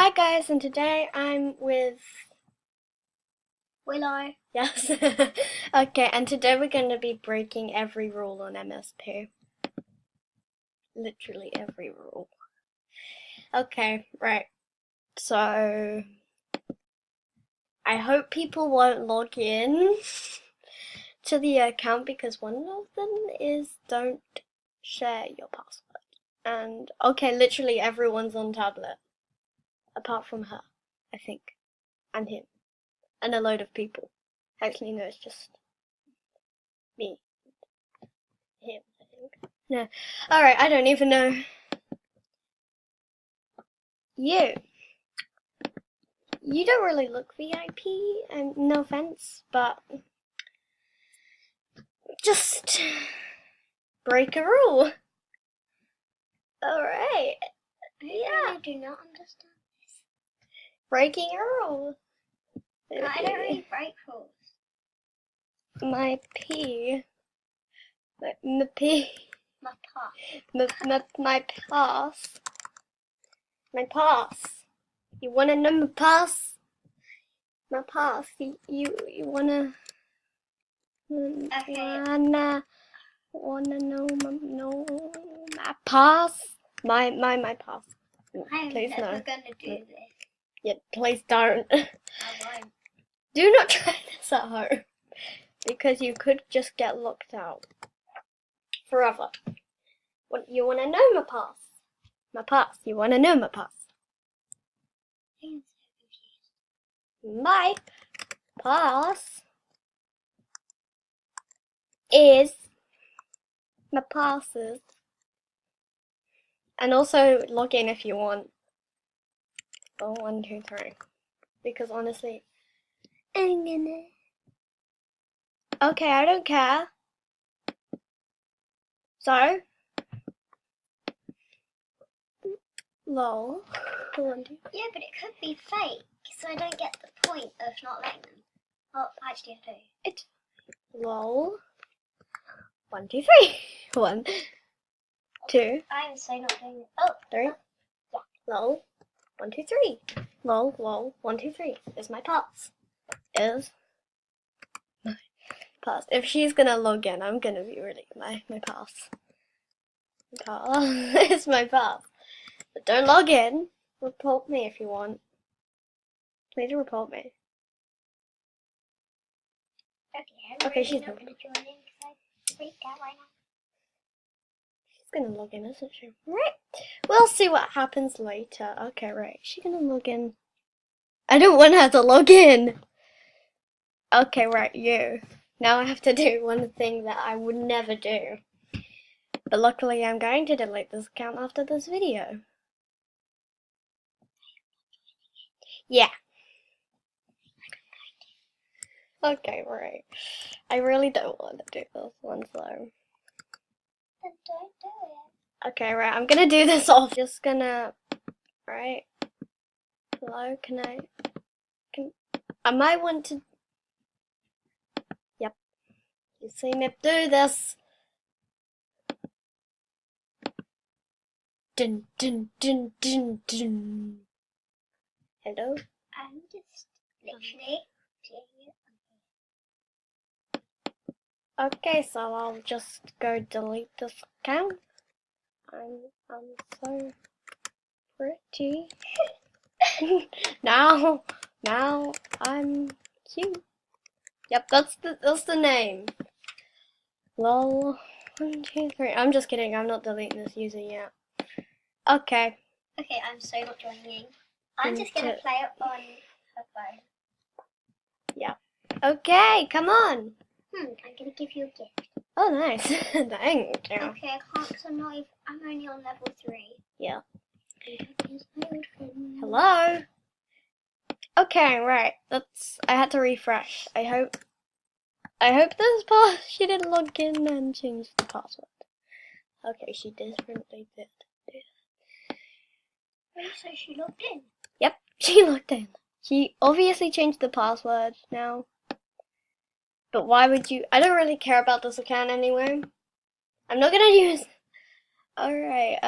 Hi guys, and today I'm with Willow. yes. Okay, and today we're going to be breaking every rule on MSP. Literally every rule. Okay, right. So I hope people won't log in to the account because one of them is don't share your password. And okay, literally everyone's on tablet apart from her, I think, and him, and a load of people. Actually, no, it's just me. Him, I think. No. Alright, I don't even know. You. You don't really look VIP, and no offense, but just break a rule. Alright. Yeah. I do not understand this. Breaking a rule. I don't really break rules. My P. My P. My pass. My pass. My pass. You wanna know my pass? My pass. You wanna. Okay. Wanna know my pass? My pass. I'm Please never no. gonna do this. Yeah, please don't. I won't. Do not try this at home. Because you could just get locked out. Forever. You wanna know my pass? My pass. You wanna know my pass? I'm so My pass is my passes. And also log in if you want. Oh, 1, 2, 3. Because honestly, I'm gonna. Okay, I don't care. So, lol. Yeah, but it could be fake, so I don't get the point of not letting them. Oh, actually, I do. It's lol. 1, 2, 3. 1, 2, I'm so not doing it. Oh, 3. Yeah. Lol. 1, 2, 3. Lol. 1, 2, 3. Is my pass. Is my pass. If she's gonna log in, I'm gonna be really my pass. It's my pass. But don't log in. Report me if you want. Please report me. okay. Okay, she's not not. gonna join in because I freaked out right now. She's gonna log in, isn't she? Right. We'll see what happens later. Okay, right. She's gonna log in. I don't want her to log in. Okay, right, you. Now I have to do one thing that I would never do. But luckily I'm going to delete this account after this video. Yeah. Okay, right. I really don't want to do this one, so. Then don't do it. Okay, right, I'm gonna do this off. Just gonna. Right. Hello, I might want to. Yep. You see me do this. Dun dun dun dun dun. Hello? I'm just literally playing it. Okay, so I'll just go delete this account. I'm so pretty. now I'm cute. Yep, that's the name. Lol. 1, 2, 3. I'm just kidding. I'm not deleting this user yet. Okay. Okay, I'm so not joining. I'm just gonna play it on her phone. Yeah. Okay, come on. I'm gonna give you a gift. Oh, nice. Thank you. Okay, I can't because I'm only on level 3. Yeah. Here's my old friend. Hello. Okay, right. I had to refresh. I hope this she didn't log in and change the password. Okay, she definitely did. Wait, so she logged in? Yep, she logged in. She obviously changed the password now. But why would you? I don't really care about this account anyway. I'm not gonna use. Alright,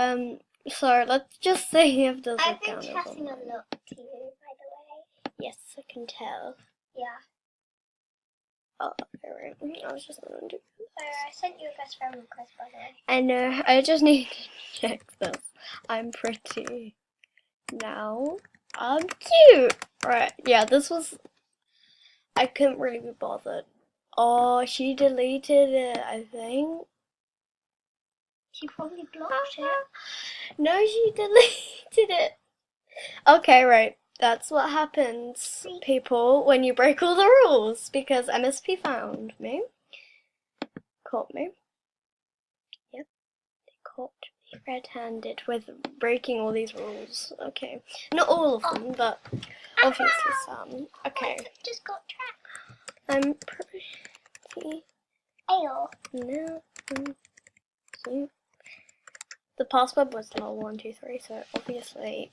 So let's just see if this I've been account is chatting a online. lot to you, by the way. Yes, I can tell. Yeah. Oh, alright. I was just gonna do. I sent you a best friend request, by the way. I know. I just need to check this. I'm pretty. Now I'm cute. Right. Yeah. This was. I couldn't really be bothered. Oh, she deleted it. I think. She probably blocked it. No, she deleted it. Okay, right. That's what happens, people, when you break all the rules. Because MSP found me. Caught me. Yep. They caught me red-handed with breaking all these rules. Okay. Not all of them, but obviously some. Okay. I just got trapped. I'm pretty. Ayo. No. See? The password was lol123, so obviously.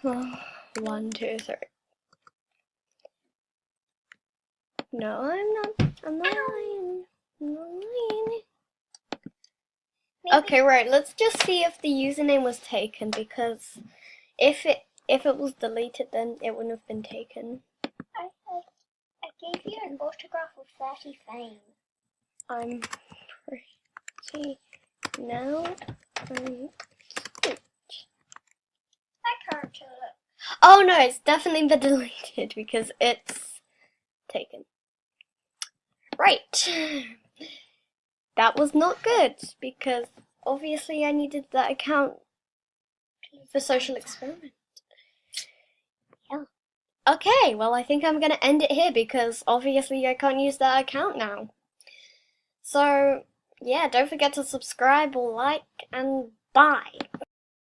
1, 2, 3. No, I'm not. I'm not lying. I'm not lying. Maybe Okay, right. Let's just see if the username was taken, because if it was deleted, then it wouldn't have been taken. I gave you an autograph of 30 fame. I'm pretty now. I'm cute. I can't do it. Oh no, it's definitely been deleted because it's taken. Right. That was not good because obviously I needed that account for social experiment. Yeah. Okay, well I think I'm gonna end it here because obviously I can't use that account now. So yeah, don't forget to subscribe or like and bye.